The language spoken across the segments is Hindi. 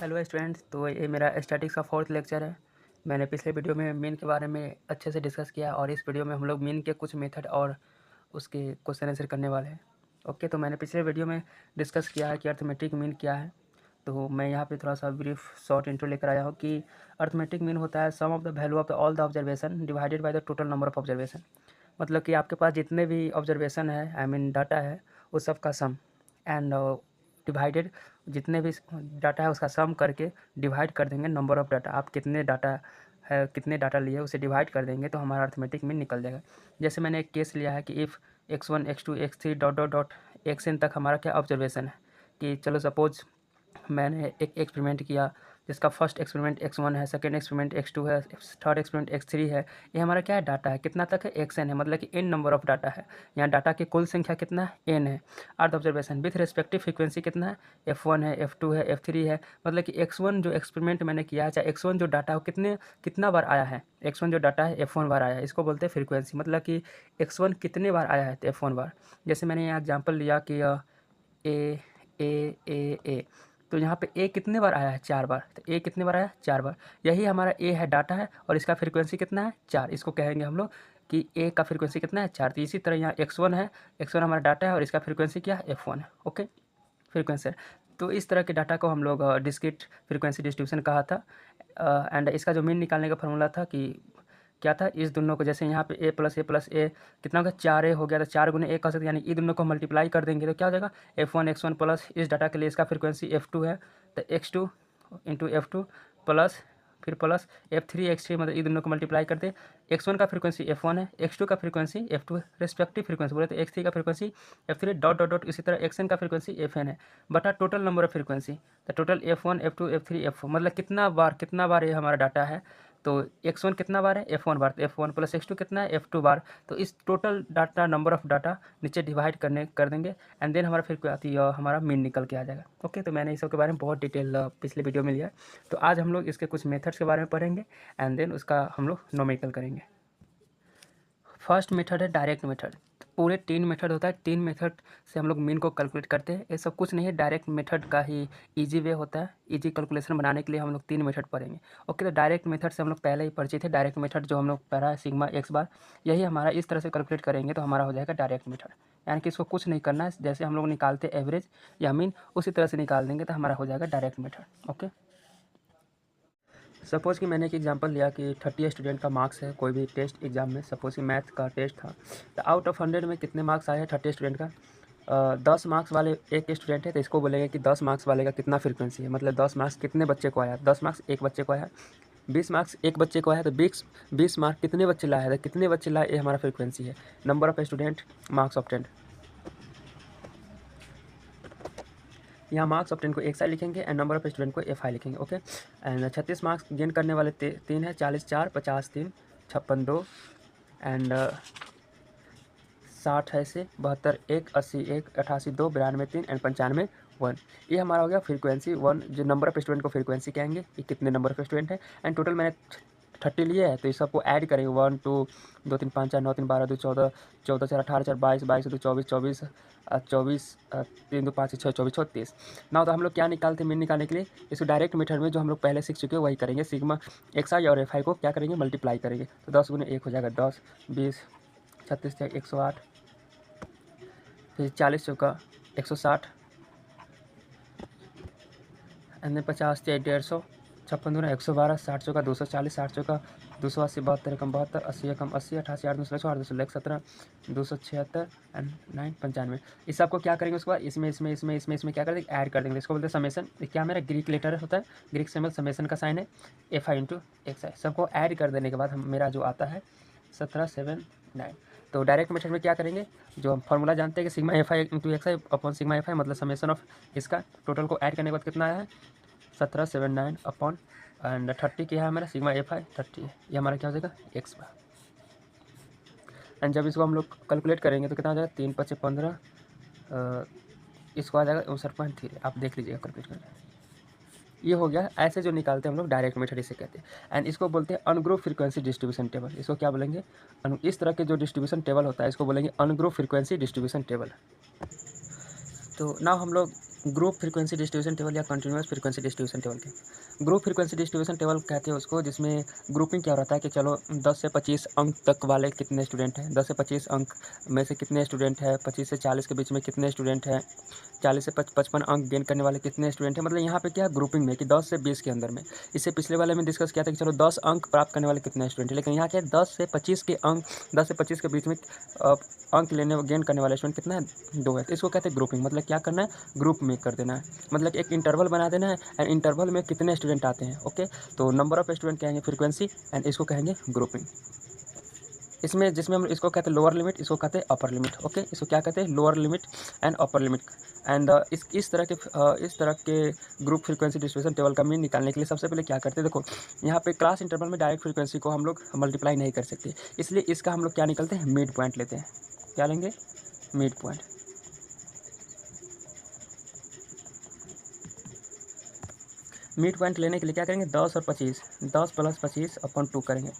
हेलो स्टूडेंट्स, तो ये मेरा स्टैटिक्स का 4th लेक्चर है। मैंने पिछले वीडियो में मीन के बारे में अच्छे से डिस्कस किया और इस वीडियो में हम लोग मीन के कुछ मेथड और उसके क्वेश्चन आंसर करने वाले हैं। ओके, तो मैंने पिछले वीडियो में डिस्कस किया है कि अर्थमेटिक मीन क्या है। तो मैं यहाँ पे थोड़ा सा ब्रीफ शॉर्ट इंट्रो लेकर आया हूँ कि अर्थमेटिक मीन होता है sum of the value of the all the observation divided by the total number of observation. मतलब कि आपके पास जितने भी ऑब्जर्वेशन है, आई मीन डाटा है, उस सब का सम एंड डिवाइडेड, जितने भी डाटा है उसका सम करके डिवाइड कर देंगे नंबर ऑफ़ डाटा। आप कितने डाटा है, कितने डाटा लिए उसे डिवाइड कर देंगे तो हमारा अर्थमेटिक मीन निकल जाएगा। जैसे मैंने एक केस लिया है कि if x1 x2 x3 dot dot dot xn तक हमारा क्या ऑब्जर्वेशन है। कि चलो सपोज मैंने एक एक्सपेरिमेंट किया जिसका फर्स्ट एक्सपेरिमेंट x1 है, सेकंड एक्सपेरिमेंट x2 है, थर्ड एक्सपेरिमेंट x3 है। ये हमारा क्या है, डाटा है। कितना तक है, xn है, मतलब कि n नंबर ऑफ़ डाटा है। यहाँ डाटा की कुल संख्या कितना है, n है। Earth observation with respective frequency कितना है, f1 है, f2 है, f3 है। मतलब कि x1 जो एक्सपेरिमेंट मैंने किया है, चाहे x1 जो डाटा हो कितना बार आया है। x1 जो डाटा है f1 बार आया है, इसको बोलते हैं फ्रीक्वेंसी। मतलब कि x1 कितने बार आया है, तो f1 बार। जैसे मैंने यहाँ एग्जाम्पल लिया कि ए ए, तो यहाँ पे ए कितने बार आया है, 4 बार। तो ए कितने बार आया है, 4 बार। यही हमारा ए है, डाटा है, और इसका फ्रीक्वेंसी कितना है, 4। इसको कहेंगे हम लोग कि ए का फ्रीक्वेंसी कितना है, 4। तो इसी तरह यहाँ x1 है, x1 हमारा डाटा है और इसका फ्रीक्वेंसी क्या है, f1 है। Okay, frequency. तो इस तरह के डाटा को हम लोग डिस्क्रीट फ्रीक्वेंसी डिस्ट्रीब्यूशन कहा था। एंड इसका जो मीन निकालने का फॉर्मूला था कि क्या था, इस दोनों को जैसे यहाँ पे ए प्लस ए कितना हो गया, 4a हो गया। तो 4 गुने ए कह सकते, यानी ई दोनों को मल्टीप्लाई कर देंगे तो क्या हो जाएगा, f1 x1 प्लस इस डाटा के लिए इसका फ्रीक्वेंसी f2 है, तो x2 इंटू f2 प्लस फिर प्लस f3 x3, मतलब ई दोनों को मल्टीप्लाई कर दे। x1 का फ्रीक्वेंसी f1 है, x2 का फ्रीक्वेंसी f2 है, रेस्पेक्टिव फ्रीक्वेंसी बोले तो x3 का frequency f3 dot dot dot. इसी तरह xn का फ्रीक्वेंसी fn है बटा टोटल नंबर ऑफ फ्रीक्वेंसी। तो total f1 f2 f3 f4, मतलब कितना बार ये हमारा डाटा है। तो x1 कितना बार है, f1 बार। तो f1 प्लस x2 कितना है, f2 बार। तो इस total data number of data नीचे डिवाइड कर देंगे एंड देन हमारा फिर क्या आती है, हमारा मीन निकल के आ जाएगा। ओके, तो मैंने इस सब के बारे में बहुत डिटेल पिछले वीडियो में लिया है। तो आज हम लोग इसके कुछ मेथड्स के बारे में पढ़ेंगे एंड देन उसका हम लोग न्यूमेरिकल करेंगे। फर्स्ट मेथड है डायरेक्ट मेथड। पूरे 3 मेथड होता है, 3 मेथड से हम लोग मीन को कैलकुलेट करते हैं। ये सब कुछ नहीं है, डायरेक्ट मेथड का ही इजी वे होता है। इजी कैलकुलेशन बनाने के लिए हम लोग 3 मेथड पढ़ेंगे। ओके, तो डायरेक्ट मेथड से हम लोग पहले ही परिचित है। डायरेक्ट मेथड जो हम लोग पढ़ा है, सिग्मा x बार, यही हमारा इस तरह से कैलकुलेट करेंगे तो हमारा हो जाएगा डायरेक्ट मेथड। यानी कि इसको कुछ नहीं करना है, जैसे हम लोग निकालते एवरेज या मीन उसी तरह से निकाल देंगे तो हमारा हो जाएगा डायरेक्ट मेथड। ओके, सपोज़ कि मैंने एक एग्जांपल लिया कि 30 स्टूडेंट का मार्क्स है कोई भी टेस्ट एग्जाम में। सपोज़ कि मैथ का टेस्ट था, तो आउट ऑफ 100 में कितने मार्क्स आए हैं 30 स्टूडेंट का। 10 मार्क्स वाले एक स्टूडेंट है, तो इसको बोलेंगे कि 10 मार्क्स वाले का कितना फ्रीक्वेंसी है। मतलब 10 मार्क्स कितने बच्चे को आया, 10 मार्क्स एक बच्चे को आया, 20 मार्क्स एक बच्चे को आया, तो 20 मार्क्स कितने बच्चे लाए हैं, तो कितने बच्चे लाए, ये हमारा फ्रीक्वेंसी है। Number of student, marks of 10। यहाँ मार्क्स ऑफ 10 को एक साइड लिखेंगे एंड नंबर ऑफ स्टूडेंट को एफ आई लिखेंगे। ओके, एंड 36 मार्क्स गेन करने वाले 3 है, 40 4, 50 3, 56 2 एंड 60 है से 72 1, 80 1, 88 2, 92 3 एंड 95 1। ये हमारा हो गया फ्रीक्वेंसी 1। जो नंबर ऑफ स्टूडेंट को फ्रीक्वेंसी कहेंगे, ये कितने नंबर ऑफ स्टूडेंट है। एंड टोटल मैंने 30 लिए है, तो इस सबको ऐड करेंगे। 1 2 2 3 5 4 9 3 12 2 14 14 4 18 4 22 22 2 24 24 24 3 2 5 6 24 36 ना। तो हम लोग क्या निकालते हैं मीन निकालने के लिए, इसको डायरेक्ट मेथड में जो हम लोग पहले सीख चुके हैं वही करेंगे। सिग्मा एक्स आई और एफ आई को क्या करेंगे, मल्टीप्लाई करेंगे। तो 10 गुने 1 हो जाएगा 10, 20 36 108, फिर 40 चौका 160 एंड 50 150, 56 दूना 112, 60 चौका 240, 60 चौका 280, 72 कम 72, 80 कम 80, 88 8 200 8 200 17, 276 एंड 9 95। इस सबको क्या करेंगे, उसके बाद इसमें क्या कर देंगे, ऐड कर देंगे। इसको बोलते हैं समेसन। क्या मेरा ग्रीक लेटर होता है, ग्रीक सिंबल समेसन का साइन है एफ आई इंटू एक्स आई। सबको ऐड कर देने के बाद हम मेरा जो आता है 17 7 9। तो डायरेक्ट मेथड में क्या करेंगे, जो हम फॉर्मूला जानते हैं कि sigma F I into X I upon sigma F I, मतलब समेसन ऑफ इसका टोटल को ऐड करने के बाद कितना आया है 17 7 9 अपॉन एंड 30 क्या है हमारा सिग्मा एफ आई 30, ये हमारा क्या हो जाएगा एक्स बार। एंड जब इसको हम लोग कैलकुलेट करेंगे तो कितना हो जाएगा 3 5 15, इसको आ जाएगा 59.3। आप देख लीजिएगा कैलकुलेट करके, ये हो गया। ऐसे जो निकालते हैं हम लोग डायरेक्ट मेथड इसे कहते हैं। एंड इसको बोलते हैं अनग्रुप फ्रीक्वेंसी डिस्ट्रीब्यूशन टेबल। इसको क्या बोलेंगे, इस तरह के जो डिस्ट्रीब्यूशन टेबल होता है इसको बोलेंगे अनग्रुप फ्रीक्वेंसी डिस्ट्रीब्यूशन टेबल। तो ना हम लोग ग्रुप फ्रीक्वेंसी डिस्ट्रीब्यूशन टेबल या कंटिन्यूअस फ्रीक्वेंसी डिस्ट्रीब्यूशन टेबल के ग्रुप फ्रीक्वेंसी डिस्ट्रीब्यूशन टेबल कहते हैं उसको, जिसमें ग्रुपिंग क्या रहता है कि चलो 10 से 25 अंक तक वाले कितने स्टूडेंट हैं, 10 से 25 अंक में से कितने स्टूडेंट हैं, 25 से 40 के बीच में कितने स्टूडेंट हैं, 40 से 55 अंक गेन करने वाले कितने स्टूडेंट हैं। मतलब यहाँ पे क्या ग्रुपिंग में कि 10 से 20 के अंदर में। इससे पिछले वाले में डिस्कस किया था कि चलो 10 अंक प्राप्त करने वाले कितने स्टूडेंट हैं, लेकिन यहाँ क्या है 10 से 25 के अंक, 10 से 25 के बीच में अंक लेने गेन करने वाले स्टूडेंट कितना है, 2 है। तो इसको कहते हैं ग्रुपिंग। मतलब क्या करना है, ग्रुप में कर देना है, मतलब एक इंटरवल बना देना है एंड इंटरवल में कितने स्टूडेंट आते हैं। ओके, तो नंबर ऑफ स्टूडेंट कहेंगे फ्रीक्वेंसी एंड इसको कहेंगे ग्रुपिंग। इसमें जिसमें हम इसको कहते हैं लोअर लिमिट, इसको कहते हैं अपर लिमिट। ओके, इसको क्या कहते हैं, lower limit and upper limit. And इस तरह के ग्रुप फ्रीक्वेंसी डिस्ट्रीब्यूशन टेबल का मीन निकालने के लिए सबसे पहले क्या करते हैं, देखो यहाँ पे क्लास इंटरवल में डायरेक्ट फ्रीक्वेंसी को हम लोग मल्टीप्लाई नहीं कर सकते, इसलिए इसका हम लोग क्या निकलते हैं, मिड पॉइंट लेते हैं। क्या लेंगे, मिड पॉइंट। मिड पॉइंट लेने के लिए क्या करेंगे, 10 और 25, 10 प्लस 25 अपन 2 करेंगे,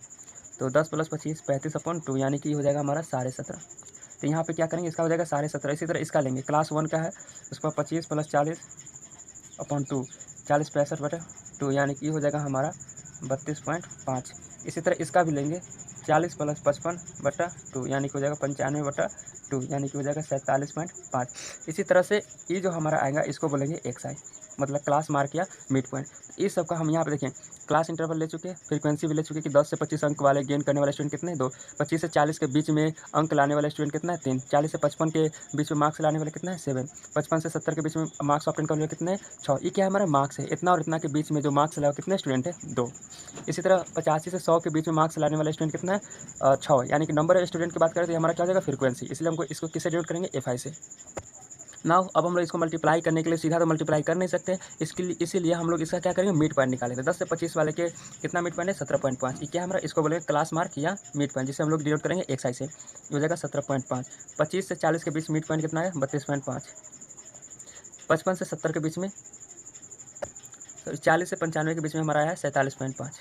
तो 10 प्लस 25 35 अपन 2, यानी कि हो जाएगा हमारा 17.5। तो यहाँ पे क्या करेंगे, इसका हो जाएगा 17.5। इसी तरह इसका लेंगे, क्लास 1 का है, उसका 25 प्लस 40 अपन 2, 40 65/2, यानी कि हो जाएगा हमारा 32.5। इसी तरह इसका भी लेंगे, 40 प्लस 55/2, यानी कि हो जाएगा 95/2, यानी कि हो जाएगा 47.5। इसी तरह से ये जो हमारा आएगा इसको बोलेंगे XI, मतलब क्लास मार्क या मिड पॉइंट। इस सब का हम यहाँ पे देखें, क्लास इंटरवल ले चुके हैं, फ्रीक्वेंसी भी ले चुके हैं कि 10 से 25 अंक वाले गेन करने वाले स्टूडेंट कितने हैं, 2, 25 से 40 के बीच में अंक लाने वाले स्टूडेंट कितना है, 3, 40 से 55 के बीच में मार्क्स लाने वाले कितना है, 7, 55 से 70 के बीच में मार्क्स ऑप्टेन करने वाले कितने हैं, 6। ये क्या है, हमारा मार्क्स है। इतना और इतना के बीच में जो मार्क्स लाए कितने स्टूडेंट है, 2। इसी तरह 85 से 100 के बीच में मार्क्स लाने वाले स्टूडेंट कितना है, 6, यानी कि नंबर ऑफ स्टूडेंट की बात करें तो हमारा क्या हो जाएगा, फ्रीक्वेंसी। इसलिए हमको इसको किससे डिनोट करेंगे, FI से। नाउ अब हम लोग इसको मल्टीप्लाई करने के लिए सीधा तो मल्टीप्लाई कर नहीं सकते, इसके लिए इसीलिए हम लोग इसका क्या करेंगे, मिड पॉइंट निकालेंगे। 10 से 25 वाले के कितना मिड पॉइंट है, 17.5। ये क्या हमारा, इसको बोलेंगे क्लास मार्क या मिड पॉइंट, जिसे हम लोग डिनोट करेंगे XI से। ये हो जाएगा 17.5। 25 से 40 के बीच मिड पॉइंट कितना है, 32.5। 55 से 70 के बीच में, 40 से 95 के बीच में हमारा आया है 47.5।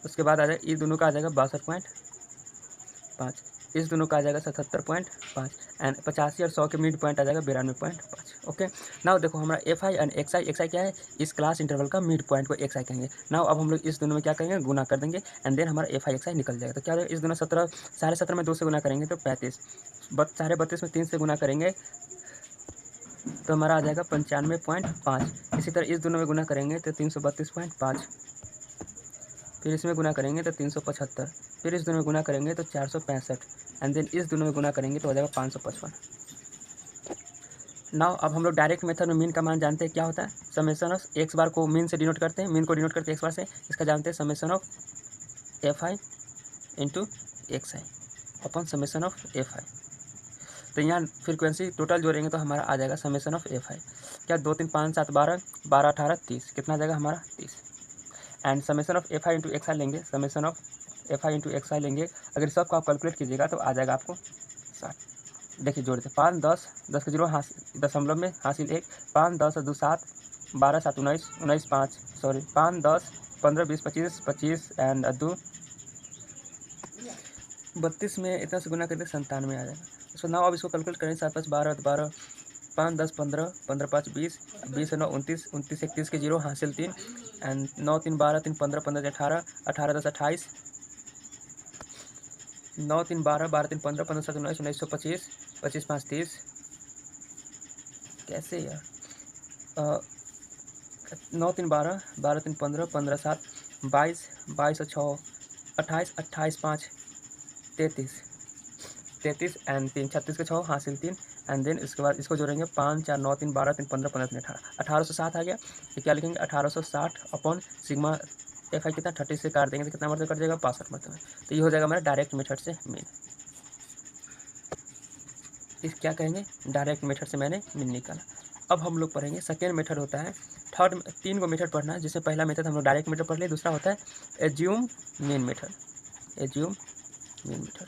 उसके बाद आ जाएगा, ये दोनों का आ जाएगा 62.5, इस दोनों का आ जाएगा 77.5 एंड 85 और 100 के मिड पॉइंट आ जाएगा 92.5। ओके, नाउ देखो हमारा FI एंड XI क्या है, इस क्लास इंटरवल का मिड पॉइंट को XI कहेंगे। नाउ अब हम लोग इस दोनों में क्या करेंगे, गुना कर देंगे एंड देन हमारा FI XI निकल जाएगा। तो क्या होगा, इस दोनों 17 में 2 से गुना करेंगे तो 35, 32 में 3 से गुना करेंगे तो हमारा आ जाएगा 95.5। इसी तरह इस दोनों में गुना करेंगे तो 332.5, फिर इसमें गुना करेंगे तो 375, फिर इस दोनों में गुना करेंगे तो 465 एंड देन इस दोनों में गुना करेंगे तो हो जाएगा 555। नाउ अब हम लोग डायरेक्ट मेथड में मीन का मान जानते हैं क्या होता है, समेशन ऑफ एक्स बार को मीन से डिनोट करते हैं, मीन को डिनोट करते हैं एक्स बार से। इसका जानते हैं summation of FI into XI upon summation of FI। तो यहाँ फ्रीक्वेंसी टोटल जोड़ेंगे तो हमारा आ जाएगा समेशन ऑफ FI, क्या 2 3 5 7 12 12 18 30, कितना आ जाएगा हमारा 30। And summation of FI into XI लेंगे, summation of FI into XI लेंगे, अगर सबको आप कैलकुलेट कीजिएगा तो आ जाएगा आपको 60। देखिए जोड़ते 5 10 10 के 0 हासिल दशमलव में हासिल 1, 5 10 और 2 7, 12 7 19 19 5 सॉरी 5 10 15 20 25 25 एंड 2 32 में इतना से गुना करके 97 आ जाएगा। उसको नाउ अब इसको कैलकुलेट करें, 7 5 12 12 5 10 15 15 5 20 20 9 29 29 31 के 0 हासिल 3 एंड 9 3 12 3 15 15 18 18 10 28 9 3 12 12 3 15 15 7 19 19 25 25 5 30, कैसे यार 9 3 12 12 3 15 15 7 22 22 और 6 28 28 5 33 33 एंड 3 36 के 6 हासिल 3 एंड देन इसके बाद इसको जोड़ेंगे 5 4 9 3 12 3 15 15 3 18 1860 आ गया। तो क्या लिखेंगे 1860 अपॉन सिग्मा FI कितना 30 से काट देंगे तो कितना मरतबा कट जाएगा 65 मरतबा। तो ये हो जाएगा हमारा डायरेक्ट मेथड से मीन। इस क्या कहेंगे, डायरेक्ट मेथड से मैंने मीन निकाला। अब हम लोग पढ़ेंगे सेकेंड मेथड होता है, थर्ड 3 को मेथड पढ़ना है, जिससे पहला मेथड हम लोग डायरेक्ट मेथड पढ़ लिया, दूसरा होता है assume mean method. Assume mean method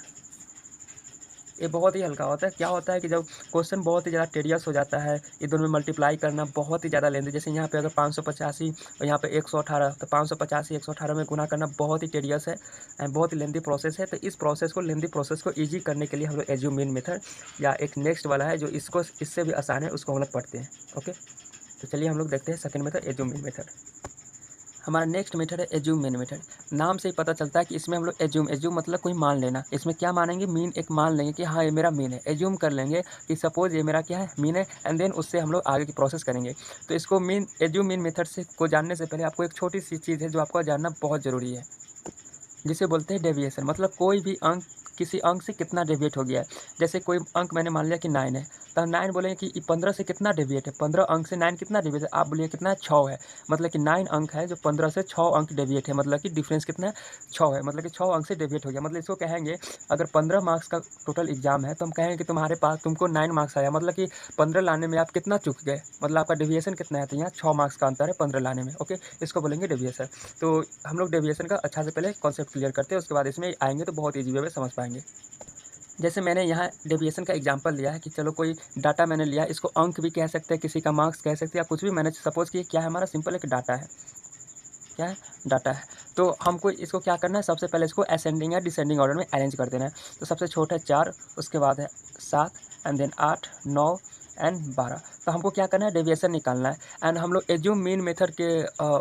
ये बहुत ही हल्का होता है। क्या होता है कि जब क्वेश्चन बहुत ही ज़्यादा टेडियस हो जाता है, ये दोनों में मल्टीप्लाई करना बहुत ही ज़्यादा लेंदी, जैसे यहाँ पे अगर 585 और यहाँ पे 118, तो 585 118 में गुना करना बहुत ही टेडियस है एंड बहुत ही लेंदी प्रोसेस है। तो इस प्रोसेस को, लेंदी प्रोसेस को ईजी करने के लिए हम लोग एज्यूम मीन मेथड या एक नेक्स्ट वाला है जो इसको इससे भी आसान है, उसको हम लोग पढ़ते हैं। ओके, तो चलिए हम लोग देखते हैं second method, assume mean method. हमारा नेक्स्ट मेथड है एज्यूम मीन मेथड। नाम से ही पता चलता है कि इसमें हम लोग एज्यूम मतलब कोई मान लेना। इसमें क्या मानेंगे, मीन एक मान लेंगे कि हाँ ये मेरा मीन है। एज्यूम कर लेंगे कि सपोज ये मेरा क्या है, मीन है, एंड देन उससे हम लोग आगे की प्रोसेस करेंगे। तो इसको मीन, एज्यूम मीन मेथड से को जानने से पहले आपको एक छोटी सी चीज़ है जो आपको जानना बहुत ज़रूरी है, जिसे बोलते हैं डेविएशन। मतलब कोई भी अंक किसी अंक से कितना डेविएट हो गया है। जैसे कोई अंक मैंने मान लिया कि 9 है, तो 9 बोलेंगे कि 15 से कितना डेविएट है, 15 अंक से 9 कितना डेविएट है, आप बोलिए कितना है, 6 है। मतलब कि 9 अंक है जो 15 से 6 अंक डेविएट है, मतलब कि डिफरेंस कितना है, 6 है। मतलब कि 6 अंक से डेविएट हो गया। मतलब इसको कहेंगे, अगर 15 मार्क्स का टोटल एग्जाम है तो हम कहेंगे कि तुम्हारे पास तुमको 9 मार्क्स आया, मतलब कि 15 लाने में आप कितना चूक गए, मतलब आपका डेविएशन कितना है। तो यहाँ 6 मार्क्स का अंतर है 15 लाने में। ओके, इसको बोलेंगे डेविएशन। तो हम लोग डेविएशन का अच्छा से पहले कॉन्सेप्ट क्लियर करते हैं, उसके बाद इसमें आएंगे तो बहुत ईजी वे में समझ पाएंगे। जैसे मैंने यहाँ डेविएशन का एग्जांपल लिया है कि चलो कोई डाटा मैंने लिया, इसको अंक भी कह सकते हैं, किसी का मार्क्स कह सकते हैं, या कुछ भी। मैंने सपोज कि क्या है, हमारा सिंपल एक डाटा है, क्या है, डाटा है। तो हमको इसको क्या करना है, सबसे पहले इसको असेंडिंग या डिसेंडिंग ऑर्डर में अरेंज कर देना है। तो सबसे छोटा है 4, उसके बाद है 7, एंड देन 8, 9 एंड 12। तो हमको क्या करना है, डेविएशन निकालना है। एंड हम लोग एज्यूम मीन मेथड के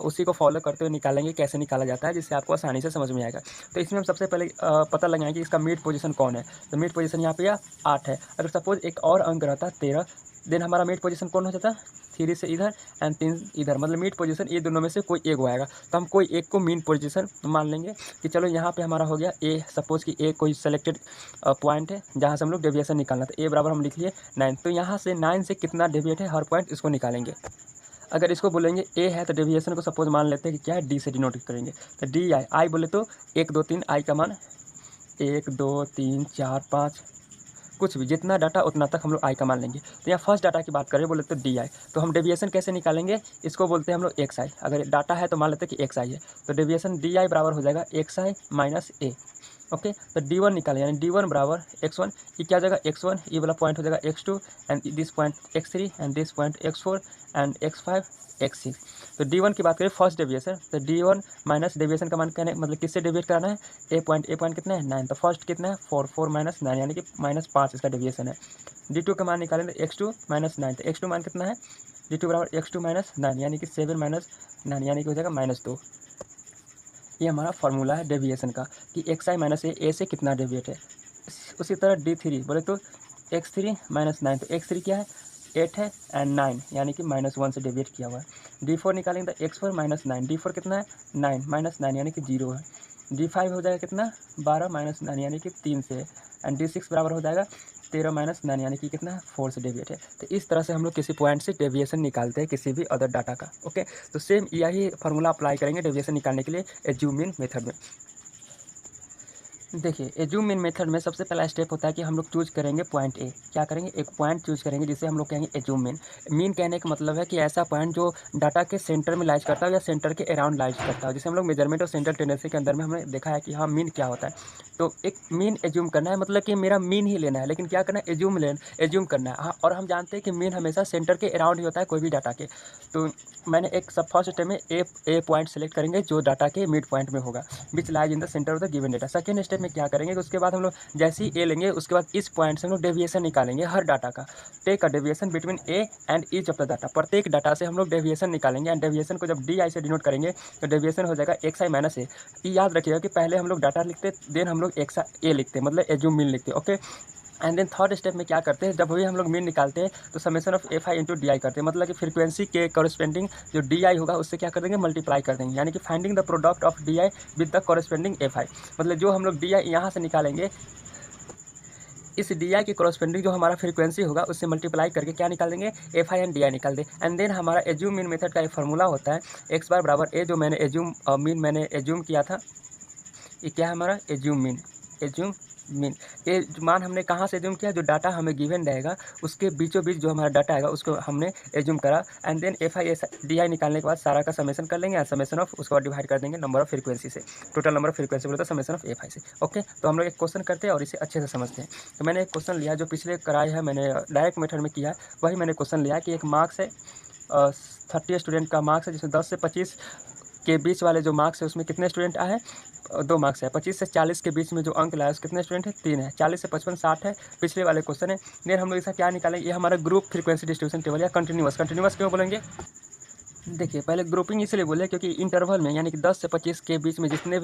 उसी को फॉलो करते हुए निकालेंगे, कैसे निकाला जाता है, जिससे आपको आसानी से समझ में आएगा। तो इसमें हम सबसे पहले पता लगाएंगे कि इसका मिड पोजीशन कौन है। तो मिड पोजीशन यहाँ पे 8 है। अगर सपोज एक और अंक रहता 13, देन हमारा मिड पोजीशन कौन हो जाता, 3 से इधर एंड 3 इधर, मतलब मिड पोजीशन ये दोनों में से कोई एक आएगा। तो हम कोई एक को मीन पोजीशन मान लेंगे कि चलो यहाँ पे हमारा हो गया ए। सपोज कि ए कोई सेलेक्टेड पॉइंट है जहाँ से हम लोग डेविएशन निकालना। तो ए बराबर हम लिख लिए 9। तो यहाँ से 9 से कितना डेविएट है हर पॉइंट, इसको निकालेंगे। अगर इसको बोलेंगे ए है तो डेविएशन को सपोज मान लेते हैं कि क्या है, डी से डिनोट करेंगे। तो डी आई बोले तो 1 2 3 आई का मान 1 2 3 4 5, कुछ भी जितना डाटा उतना तक हम लोग आई का मान लेंगे। तो यहाँ फर्स्ट डाटा की बात करें, बोले तो डी आई। तो हम डेविएशन कैसे निकालेंगे, इसको बोलते हैं हम लोग एक्स आई। अगर डाटा है तो मान लेते हैं कि एक्स आई है, तो डेविएशन डी आई बराबर हो जाएगा एक्स आई माइनस ए। ओके, तो डी वन निकालें, यानी डी वन बराबर एक्स वन। ये क्या हो जाएगा, एक्स वन, ये वाला पॉइंट हो जाएगा x two, and this point x three, and this point x four, and x five, x six. तो डी वन की बात करें फर्स्ट डेविएशन, तो डी वन माइनस डेविएशन का मान कहने मतलब किससे डेविएट कराना है, ए पॉइंट कितना है 9। तो फर्स्ट कितना है 4, 4 माइनस 9 यानी कि -5 इसका डेविएशन है। डी टू का मान निकालें तो एक्स टू माइनस 9। तो एक्स टू मान कितना है, डी टू बराबर एक्स टू माइनस 9 यानी कि 7 माइनस 9 यानी कि हो जाएगा -2। ये हमारा फार्मूला है डेविएशन का कि एक्स आई माइनस ए से कितना डेविएट है। उसी तरह डी थ्री बोले तो एक्स थ्री माइनस 9। तो एक्स थ्री क्या है, 8 है, एंड 9 यानी कि -1 से डेविएट किया हुआ है। डी फोर निकालेंगे तो x four minus 9। D four कितना है 9 माइनस 9 यानी कि 0 है। डी फाइव हो जाएगा कितना 12 माइनस 9 यानी कि 3 से, एंड डी सिक्स बराबर हो जाएगा 13 माइनस 9 यानी कि कितना है 4 से डेविएट है। तो इस तरह से हम लोग किसी पॉइंट से डेविएशन निकालते हैं किसी भी अदर डाटा का। ओके, तो सेम यही फार्मूला अप्लाई करेंगे डेविएशन निकालने के लिए एज्यूम मीन मेथड में। देखिए, एज्यूम मीन मेथड में सबसे पहला स्टेप होता है कि हम लोग चूज करेंगे पॉइंट ए। क्या करेंगे, एक पॉइंट चूज करेंगे जिसे हम लोग कहेंगे एज्यूम मीन। मीन कहने का मतलब है कि ऐसा पॉइंट जो डाटा के सेंटर में लाइज करता है या सेंटर के अराउंड लाइज करता है। जैसे हम लोग मेजरमेंट और सेंट्रल टेंडेंसी के अंदर में हमने देखा है कि हाँ मीन क्या होता है। तो एक मीन एज्यूम करना है, मतलब कि मेरा मीन ही लेना है, लेकिन क्या करना है, एज्यूम करना है। हाँ, और हम जानते हैं कि मीन हमेशा सेंटर के अराउंड ही होता है कोई भी डाटा के। तो मैंने एक सब फर्स्ट स्टेप में ए पॉइंट सेलेक्ट करेंगे जो डाटा के मिड पॉइंट में होगा, which lies in the centre of the given data. Second step में क्या करेंगे कि उसके बाद हम लोग जैसे ही ए लेंगे उसके बाद इस पॉइंट से हम लोग डेविएशन निकालेंगे हर डाटा का। Take a deviation between A and each of the data. प्रत्येक डाटा से हम लोग डेविएशन निकालेंगे, एंड डेविएशन को जब डी आई से डिनोट करेंगे तो डेविएशन हो जाएगा एक्स आई माइनस ए। याद रखिएगा कि पहले हम लोग डाटा लिखते, देन हम लोग एक्स ए लिखते, मतलब एज्यूम मीन लिखते। Okay, and then third step में क्या करते हैं, जब भी हम लोग मीन निकालते हैं तो summation of F I into D आई करते हैं, मतलब कि फ्रीक्वेंसी के कॉरेस्पेंडिंग जो डी आई होगा उससे क्या कर देंगे, मल्टीप्लाई कर देंगे। यानी कि finding the product of D I with the corresponding F I, मतलब जो हम लोग डी आई यहाँ से निकालेंगे, इस डी आई की कॉरेस्पेंडिंग जो हमारा फ्रीक्वेंसी होगा उससे मल्टीप्लाई करके क्या निकाल देंगे, F I and D I निकाल दें। एंड देन हमारा एज्यूम मीन मेथड का एक फार्मूला होता है एक्स बार बराबर ए, जो मैंने एज्यूम मीन मैंने एज्यूम किया था, ये क्या है हमारा एज्यूम मीन मीन। ये मान हमने कहाँ से एज्यूम किया, जो डाटा हमें गिवन रहेगा उसके बीचों बीच जो हमारा डाटा आएगा उसको हमने एज्यूम करा, and then F I D I निकालने के बाद सारा का समेशन कर लेंगे, समेशन ऑफ उसके बाद डिवाइड कर देंगे नंबर ऑफ फ्रीक्वेंसी से, टोटल नंबर ऑफ फ्रीक्वेंसी बोले तो समेशन ऑफ एफ आई से। ओके, तो हम लोग एक क्वेश्चन करते हैं और इसे अच्छे से समझते हैं। तो मैंने एक क्वेश्चन लिया जो पिछले कराए है, मैंने डायरेक्ट मेथड में किया, वही मैंने क्वेश्चन लिया कि एक मार्क्स है 30 स्टूडेंट का मार्क्स है, जिसमें 10 से 25 के बीच वाले जो मार्क्स है उसमें कितने स्टूडेंट आए हैं, 2 मार्क्स है। 25 से 40 के बीच में जो अंक लाया कितने स्टूडेंट है, 3 है। 40 से 55 60 है, पिछले वाले क्वेश्चन है। देन हम लोग इसका क्या निकालेंगे, ये हमारा ग्रुप फ्रीक्वेंसी डिस्ट्रीब्यूशन टेबल या कंटिन्यूअस क्यों बोलेंगे, देखिए पहले ग्रुपिंग इसलिए बोले क्योंकि इंटरवल में यानी कि 10 से 25 के बीच में जितने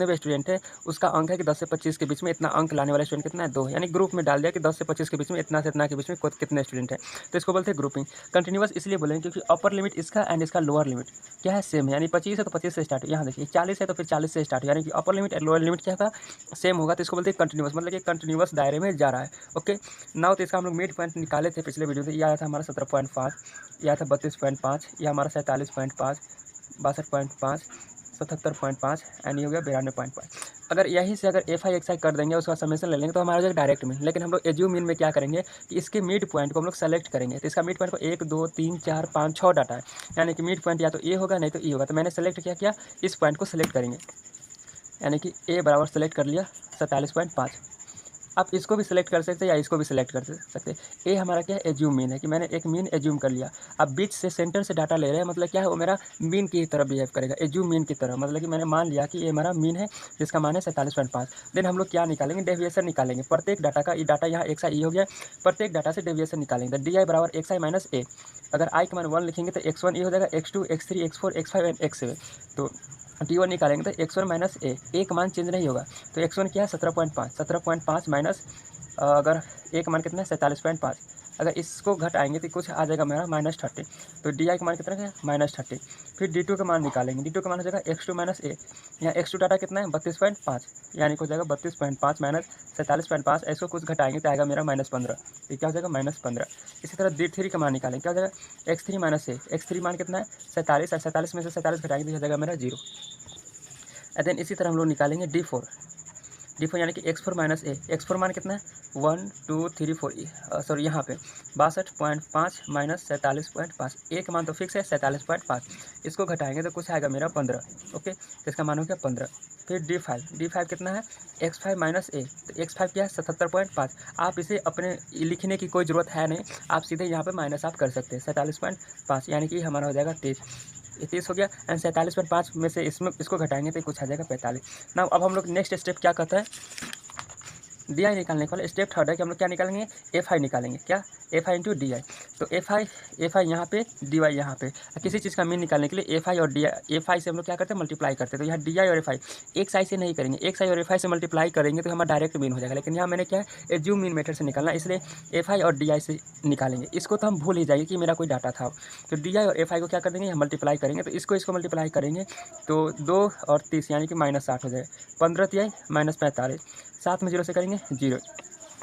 भी स्टूडेंट है उसका अंक है कि 10 से 25 के बीच में इतना अंक लाने वाला स्टूडेंट कितना है, 2। यानी ग्रुप में डाल दिया कि 10 से 25 के बीच में इतना से इतना के बीच में कितने स्टूडेंट है, तो इसको बोलते हैं ग्रुपिंग। कंटिन्यूअस इसलिए बोलेंगे क्योंकि अपर लिमिट इसका एंड इसका लोअर लिमिट क्या है, सेम है। यानी 25 है तो 25 से स्टार्ट, यहाँ देखिए 40 है तो फिर 40 से स्टार्ट, यानी कि upper limit and lower limit क्या था, सेम होगा, तो इसको बोलते हैं कंटिन्यूअस, मतलब कि कंटिन्यूअस दायरे में जा रहा है। ओके, नाउ तो इसका हम लोग मिड पॉइंट निकाले थे पिछले वीडियो में, यह आया था हमारा 17.5, यह आया था 32.5, यह हमारा 47.5, 62.5, 77.5 एंड ये हो गया 92.5। अगर यहीं से अगर एफ आई एक्स आई कर देंगे उसका समेशन ले लेंगे तो हमारा हो जाएगा डायरेक्ट मीन। लेकिन हम लोग एज्यूम मीन में क्या करेंगे कि इसके मिड पॉइंट को हम लोग सेलेक्ट करेंगे, तो इसका मिड पॉइंट को 1 2 3 4 5 6 डाटा है, यानी कि मिड पॉइंट या तो ए होगा नहीं तो ई होगा, तो मैंने सेलेक्ट किया इस पॉइंट को सेलेक्ट करेंगे, यानी कि ए बराबर सेलेक्ट कर लिया 47.5। आप इसको भी सिलेक्ट कर सकते हैं या इसको भी सिलेक्ट कर सकते हैं। ए हमारा क्या है, एज्यूम मीन है, कि मैंने एक मीन एज्यूम कर लिया। अब बीच से सेंटर से डाटा ले रहे हैं, मतलब क्या है, वो मेरा मीन की तरह बिहेव करेगा, एज्यूम मीन की तरह, मतलब कि मैंने मान लिया कि ये हमारा मीन है जिसका मान है 47.5। देन हम लोग क्या निकालेंगे, डेविएशन निकालेंगे प्रत्येक डाटा का। ये डाटा यहाँ एक्स आई हो गया, प्रत्येक डाटा से डेविएशन निकालेंगे, डी आई बराबर एक्स आई माइनस ए। अगर आई का मान 1 लिखेंगे तो x1 ये हो जाएगा, x2 x3 x4 x5 and x7। तो टी1 निकालेंगे तो x1 माइनस ए, एक मान चेंज नहीं होगा, तो x1 क्या है 17.5 माइनस अगर एक मान कितना है 47.5, अगर इसको घटाएंगे तो कुछ आ जाएगा मेरा -30, तो डी आई का मान कितना है -30। फिर D2 का मान निकालेंगे, D2 का मान हो जाएगा x2 माइनस ए, यहाँ x2 डाटा कितना है 32.5, यानी कुछ जाएगा 32.5 माइनस 47.5, ऐसो कुछ घटाएंगे तो आएगा मेरा -15, ये क्या हो जाएगा -15। इसी तरह D3 का मान निकालेंगे, क्या हो जाएगा x3 माइनस ए, x3 मान कितना है 47, और 47 में से 47 घटाएंगे तो हो जाएगा मेरा 0। एंड देन इसी तरह हम लोग निकालेंगे D4 यानी कि x4 माइनस ए, x4 मान कितना है 1 2 3 4, सॉरी यहाँ पे 62.5 माइनस 47.5, एक मान तो फिक्स है 47.5, इसको घटाएंगे तो कुछ आएगा मेरा 15। ओके, तो इसका मान हो गया 15। फिर D5 कितना है x5 माइनस ए, तो x5 क्या है 77.5। आप इसे अपने लिखने की कोई ज़रूरत है नहीं, आप सीधे यहाँ पे माइनस आप कर सकते हैं 47.5, यानी कि हमारा हो जाएगा 23, ये 30 हो गया। एंड 47.5 में से इसको घटाएंगे तो कुछ आ जाएगा 45। ना अब हम लोग नेक्स्ट स्टेप क्या करता है, डी आई निकालने के वाले स्टेप थर्ड है कि हम लोग क्या निकालेंगे, एफ आई निकालेंगे, क्या एफ आई इंटू डी आई। तो एफ आई यहाँ पे, डी वाई यहाँ पे, किसी चीज़ का मीन निकालने के लिए एफ आई और डी आई, एफ आई से हम लोग क्या करते हैं मल्टीप्लाई करते हैं, तो यहाँ डी आई और एफ आई एक आई से नहीं करेंगे, एक आई और एफ आई से मल्टीप्लाई करेंगे तो हमारा डायरेक्ट मीन हो जाएगा, लेकिन यहाँ मैंने क्या है एज्यूम मीन मेथड से निकालना, इसलिए एफ आई और डी आई से निकालेंगे। इसको तो हम भूल ही जाएंगे कि मेरा कोई डाटा था, तो डी आई और एफ आई को क्या कर देंगे मल्टीप्लाई करेंगे, तो इसको मल्टीप्लाई करेंगे तो 2 और 30 यानी कि -60 हो जाएगा, 15 तिहाई -45, 7 में 0 से करेंगे 0।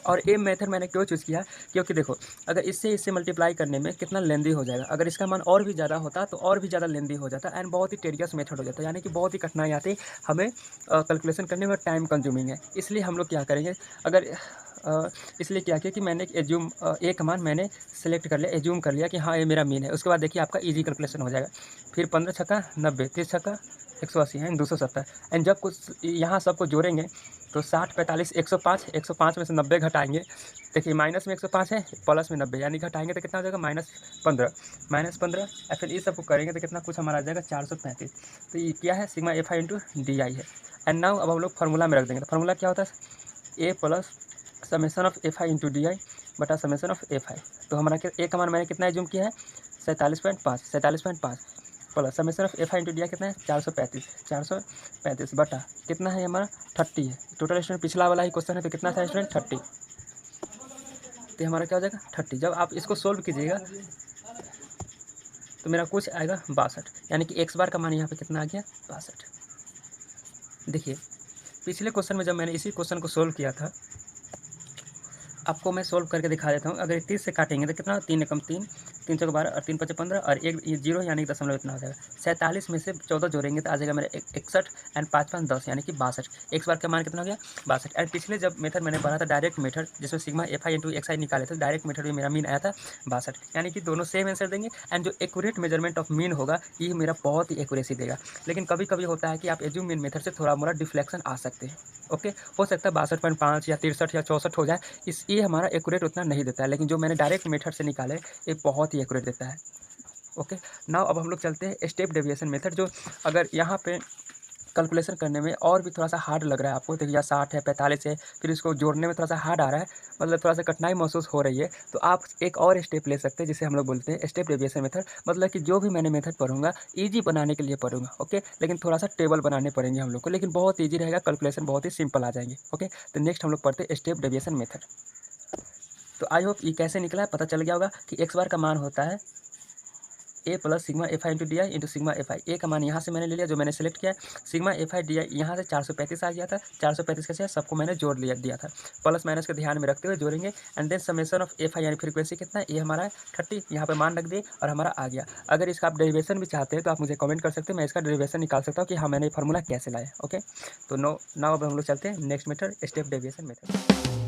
और ये मेथड मैंने क्यों चूज़ किया, क्योंकि देखो अगर इससे मल्टीप्लाई करने में कितना लेंदी हो जाएगा, अगर इसका मान और भी ज़्यादा होता तो और भी ज़्यादा लेंदी हो जाता एंड बहुत ही टेडियस मेथड हो जाता, यानी कि बहुत ही कठिनाई आती, हमें कैलकुलेशन करने में टाइम कंज्यूमिंग है। इसलिए हम लोग क्या करेंगे, अगर इसलिए क्या किया कि मैंने एज्यूम एक मान मैंने सेलेक्ट कर लिया, एज्यूम कर लिया कि हाँ ये मेरा मीन है, उसके बाद देखिए आपका ईजी कैलकुलेशन हो जाएगा। फिर 15 छक्का 90, 30 छक्का 180 है 270, एंड जब कुछ यहाँ सबको जोड़ेंगे तो 60 45 105, 105 में से 90 घटाएंगे, देखिए माइनस में 105 है प्लस में 90, यानी घटाएंगे तो कितना हो जाएगा -15, और फिर इस सबको करेंगे तो कितना कुछ हमारा आ जाएगा 435। तो ये क्या है sigma F I into D I है। एंड नाउ अब हम लोग फार्मूला में रख देंगे, तो फार्मूला क्या होता है A plus summation of F I into D I बटा समेसन ऑफ एफ आई। तो हमारा ए का मान मैंने कितना एज्यूम किया है 47.5 plus summation of F I into D आई कितना है 435 बटा कितना है हमारा 30 है। टोटल स्टूडेंट पिछला वाला ही क्वेश्चन है तो कितना था स्टूडेंट 30, तो हमारा क्या हो जाएगा 30। जब आप इसको सोल्व कीजिएगा तो मेरा कुछ आएगा 62, यानी कि एक्स बार का मान यहाँ पे कितना आ गया 62। देखिए पिछले क्वेश्चन में जब मैंने इसी क्वेश्चन को सोल्व किया था आपको मैं सोल्व करके दिखा देता हूँ। अगर 30 से काटेंगे तो कितना, 3 एकम 3, 3 चौके 12 और 3 पचे 15 और एक ये जीरो यानी कि दशमलव इतना हो जाएगा। 47 में से 14 जोड़ेंगे तो आ जाएगा मेरा 61 एंड 5 5 10 यानी कि 62। एक्स बार का मान कितना हो गया, 62। एंड पिछले जब मेथड मैंने पढ़ा था डायरेक्ट मेथड, जिसमें sigma F I into X I निकाले थे, डायरेक्ट मेथड में मेरा मीन आया था 62, यानी कि दोनों सेम आंसर देंगे। एंड जो एक्यूरेट मेजरमेंट ऑफ मीन होगा ये मेरा बहुत ही एक्यूरेसी देगा। लेकिन कभी कभी होता है कि आप एज्यूम मीन मेथड से थोड़ा मोड़ा डिफ्लेक्शन आ सकते हैं। ओके, हो सकता है 62.5 या 63 या 64 हो जाए, ये हमारा एक्यूरेट उतना नहीं देता है। लेकिन जो मैंने डायरेक्ट मेथड से निकाले ये बहुत ही एक्यूरेट देता है। ओके, नाउ अब हम लोग चलते हैं स्टेप डेविएशन मेथड, जो अगर यहाँ पे कैलकुलेशन करने में और भी थोड़ा सा हार्ड लग रहा है आपको, देखिए 60 है, 45 है, फिर इसको जोड़ने में थोड़ा सा हार्ड आ रहा है, मतलब थोड़ा सा कठिनाई महसूस हो रही है, तो आप एक और स्टेप ले सकते हैं जिसे हम लोग बोलते हैं स्टेप डेविएशन मेथड। मतलब कि जो भी मैंने मेथड पढ़ूंगा ईजी बनाने के लिए पढ़ूंगा। ओके, लेकिन थोड़ा सा टेबल बनाने पड़ेंगे हम लोग को, लेकिन बहुत ईजी रहेगा, कैलकुलेशन बहुत ही सिंपल आ जाएंगे। ओके, तो नेक्स्ट हम लोग पढ़ते हैं स्टेप डेविएशन मेथड। तो आई होप ये कैसे निकला है पता चल गया होगा कि एक्स बार का मान होता है A plus sigma F I into D I into sigma F I. A का मान यहाँ से मैंने ले लिया जो मैंने सेलेक्ट किया, सिग्मा एफ आई डी आई यहाँ से 435 आ गया था, 435 के साथ सबको मैंने जोड़ दिया था, प्लस माइनस के ध्यान में रखते हुए जोड़ेंगे। And then summation of F I यानी फ्रीक्वेंसी कितना है, ये हमारा 30, यहाँ पे मान रख दिए और हमारा आ गया। अगर इसका आप डेरिवेशन भी चाहते हैं तो आप मुझे कमेंट कर सकते हैं, मैं इसका डेरिवेशन निकाल सकता हूँ कि हाँ मैंने फार्मूला कैसे लाया। ओके, तो नाउ अब हम लोग चलते हैं next method, step deviation method.